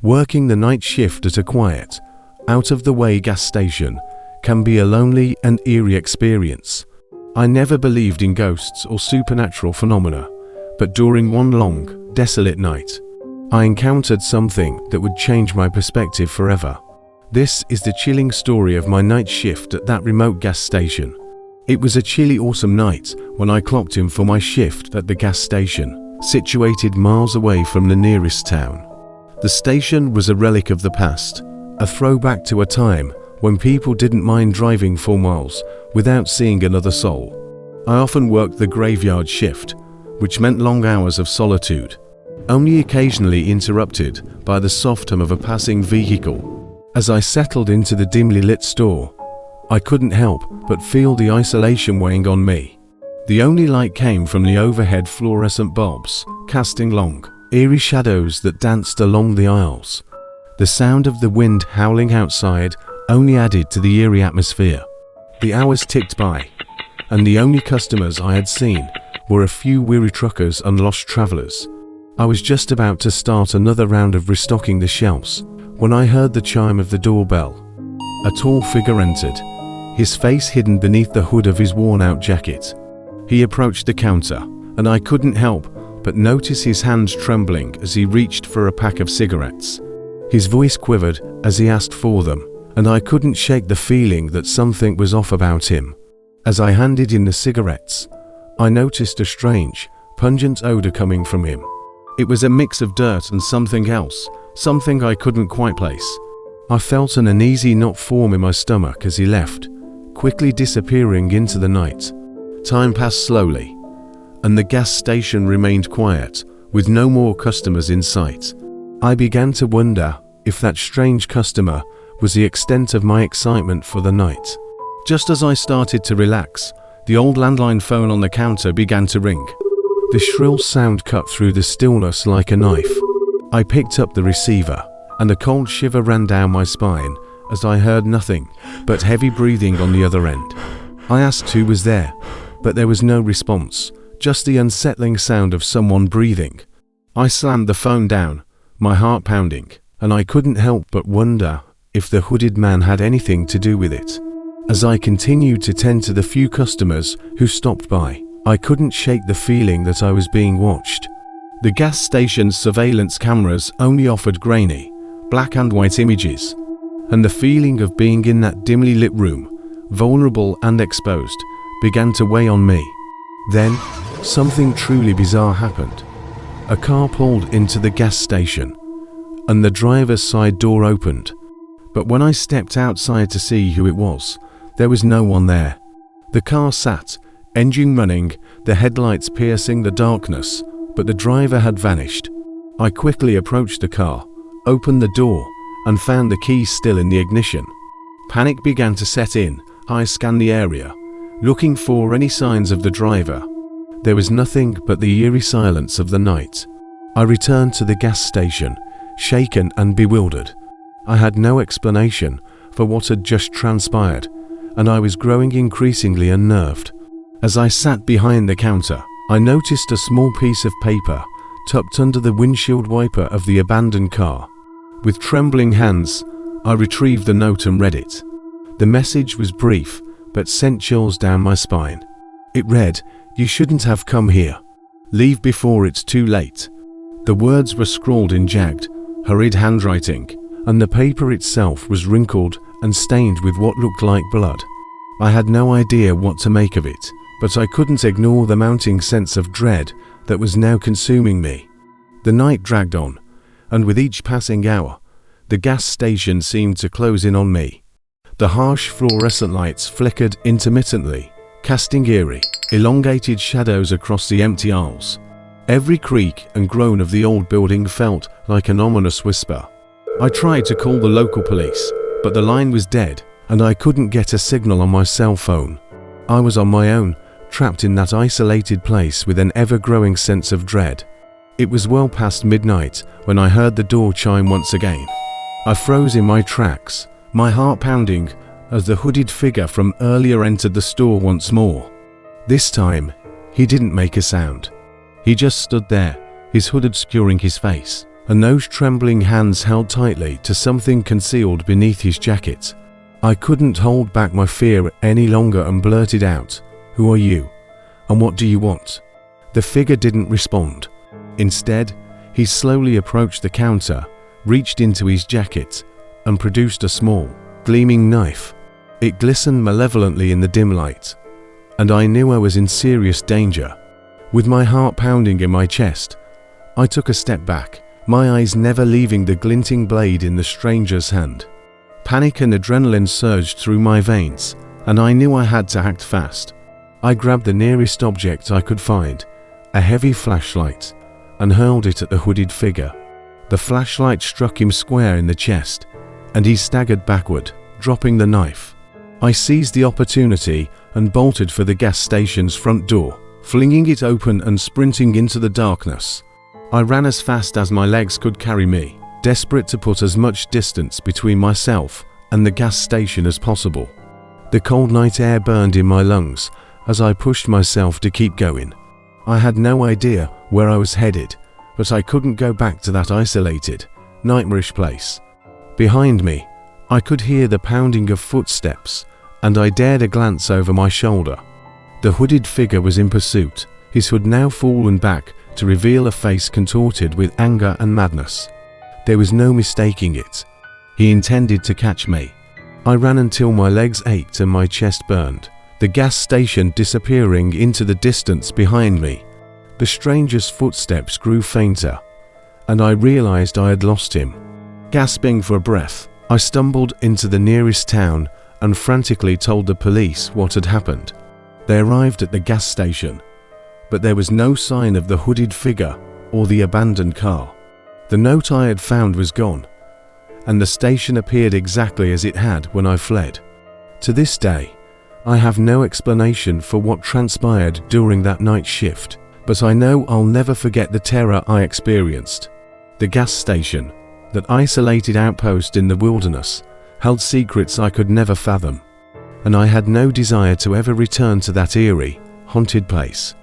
Working the night shift at a quiet, out-of-the-way gas station can be a lonely and eerie experience. I never believed in ghosts or supernatural phenomena, but during one long, desolate night, I encountered something that would change my perspective forever. This is the chilling story of my night shift at that remote gas station. It was a chilly autumn night when I clocked in for my shift at the gas station, situated miles away from the nearest town. The station was a relic of the past, a throwback to a time when people didn't mind driving 4 miles without seeing another soul. I often worked the graveyard shift, which meant long hours of solitude, only occasionally interrupted by the soft hum of a passing vehicle. As I settled into the dimly lit store, I couldn't help but feel the isolation weighing on me. The only light came from the overhead fluorescent bulbs, casting long, eerie shadows that danced along the aisles. The sound of the wind howling outside only added to the eerie atmosphere. The hours ticked by, and the only customers I had seen were a few weary truckers and lost travelers. I was just about to start another round of restocking the shelves when I heard the chime of the doorbell. A tall figure entered, his face hidden beneath the hood of his worn-out jacket. He approached the counter, and I couldn't help but notice his hands trembling as he reached for a pack of cigarettes. His voice quivered as he asked for them, and I couldn't shake the feeling that something was off about him. As I handed in the cigarettes, I noticed a strange, pungent odor coming from him. It was a mix of dirt and something else, something I couldn't quite place. I felt an uneasy knot form in my stomach as he left, quickly disappearing into the night. Time passed slowly, and the gas station remained quiet, with no more customers in sight. I began to wonder if that strange customer was the extent of my excitement for the night. Just as I started to relax, the old landline phone on the counter began to ring. The shrill sound cut through the stillness like a knife. I picked up the receiver, and a cold shiver ran down my spine as I heard nothing but heavy breathing on the other end. I asked who was there, but there was no response, just the unsettling sound of someone breathing. I slammed the phone down, my heart pounding, and I couldn't help but wonder if the hooded man had anything to do with it. As I continued to tend to the few customers who stopped by, I couldn't shake the feeling that I was being watched. The gas station's surveillance cameras only offered grainy, black and white images, and the feeling of being in that dimly lit room, vulnerable and exposed, began to weigh on me. Then, something truly bizarre happened. A car pulled into the gas station, and the driver's side door opened. But when I stepped outside to see who it was, there was no one there. The car sat, engine running, the headlights piercing the darkness, but the driver had vanished. I quickly approached the car, opened the door, and found the keys still in the ignition. Panic began to set in. I scanned the area, looking for any signs of the driver. There was nothing but the eerie silence of the night. I returned to the gas station, shaken and bewildered. I had no explanation for what had just transpired, and I was growing increasingly unnerved. As I sat behind the counter, I noticed a small piece of paper tucked under the windshield wiper of the abandoned car. With trembling hands, I retrieved the note and read it. The message was brief, but sent chills down my spine. It read, "You shouldn't have come here. Leave before it's too late." The words were scrawled in jagged, hurried handwriting, and the paper itself was wrinkled and stained with what looked like blood. I had no idea what to make of it, but I couldn't ignore the mounting sense of dread that was now consuming me. The night dragged on, and with each passing hour, the gas station seemed to close in on me. The harsh fluorescent lights flickered intermittently, casting eerie, elongated shadows across the empty aisles. Every creak and groan of the old building felt like an ominous whisper. I tried to call the local police, but the line was dead, and I couldn't get a signal on my cell phone. I was on my own, trapped in that isolated place with an ever-growing sense of dread. It was well past midnight when I heard the door chime once again. I froze in my tracks, my heart pounding as the hooded figure from earlier entered the store once more. This time, he didn't make a sound. He just stood there, his hood obscuring his face, and those trembling hands held tightly to something concealed beneath his jacket. I couldn't hold back my fear any longer and blurted out, "Who are you? And what do you want?" The figure didn't respond. Instead, he slowly approached the counter, reached into his jacket, and produced a small, gleaming knife. It glistened malevolently in the dim light, and I knew I was in serious danger. With my heart pounding in my chest, I took a step back, my eyes never leaving the glinting blade in the stranger's hand. Panic and adrenaline surged through my veins, and I knew I had to act fast. I grabbed the nearest object I could find, a heavy flashlight, and hurled it at the hooded figure. The flashlight struck him square in the chest, and he staggered backward, dropping the knife. I seized the opportunity and bolted for the gas station's front door, flinging it open and sprinting into the darkness. I ran as fast as my legs could carry me, desperate to put as much distance between myself and the gas station as possible. The cold night air burned in my lungs as I pushed myself to keep going. I had no idea where I was headed, but I couldn't go back to that isolated, nightmarish place. Behind me, I could hear the pounding of footsteps, and I dared a glance over my shoulder. The hooded figure was in pursuit, his hood now fallen back to reveal a face contorted with anger and madness. There was no mistaking it. He intended to catch me. I ran until my legs ached and my chest burned, the gas station disappearing into the distance behind me. The stranger's footsteps grew fainter, and I realized I had lost him. Gasping for breath, I stumbled into the nearest town and frantically told the police what had happened. They arrived at the gas station, but there was no sign of the hooded figure or the abandoned car. The note I had found was gone, and the station appeared exactly as it had when I fled. To this day, I have no explanation for what transpired during that night shift, but I know I'll never forget the terror I experienced. The gas station, that isolated outpost in the wilderness, held secrets I could never fathom, and I had no desire to ever return to that eerie, haunted place.